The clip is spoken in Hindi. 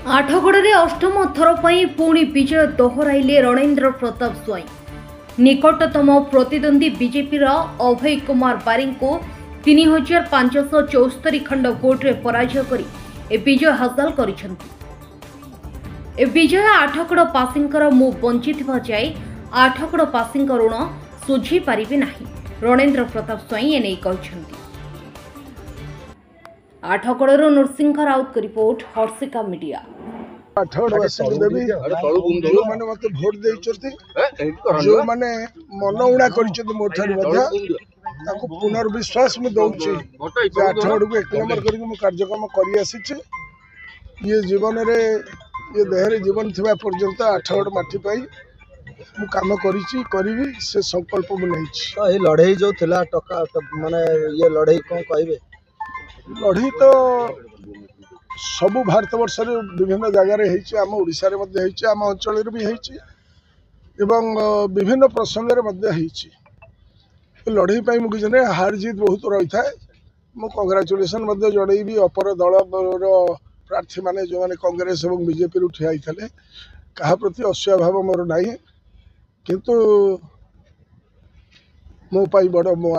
आठगड़े अष्टम थर पर पुणी विजय दोहराइले रणेन्द्र प्रताप स्वाई। निकटतम प्रतिद्वंदी बीजेपी अभय कुमार बारिंग को 3574 खंड भोट्रे पराजय कर विजय हासिल करिसेंति। विजय आठगड़वासी मु बंची जाए आठगड़वासी ऋण सुझी पारिबे नाही, रणेन्द्र प्रताप स्वाई एने कहते। आठगड़ू नृसिंह राउत की रिपोर्ट, हर्षिका मीडिया। आठगड़वासी जो मैंने मत भोट देते जो मैंने मनउणा कर पुनर्विश्वास में दौर आठगड़ को 1 नंबर कर कार्यक्रम कर ये जीवन रे ये देहरे जीवन थी पर्यंत आठगड़ माटी मु काम करी से संकल्प नहीं लड़ई जो थिला टका माने ये लड़ई कौन कहबे लड़ई तो सबु भारत वर्ष विभिन्न जगार आम ओडिशा आम अंचल भी एवं विभिन्न प्रसंग लड़ई मुझे हार जीत बहुत रही था। मु कंग्राचुलेसन जनईबी अपर दल प्रार्थी माने जो माने कांग्रेस और बीजेपी ठिया क्या प्रति असूया भाव मोर ना, किंतु मो बड़ मो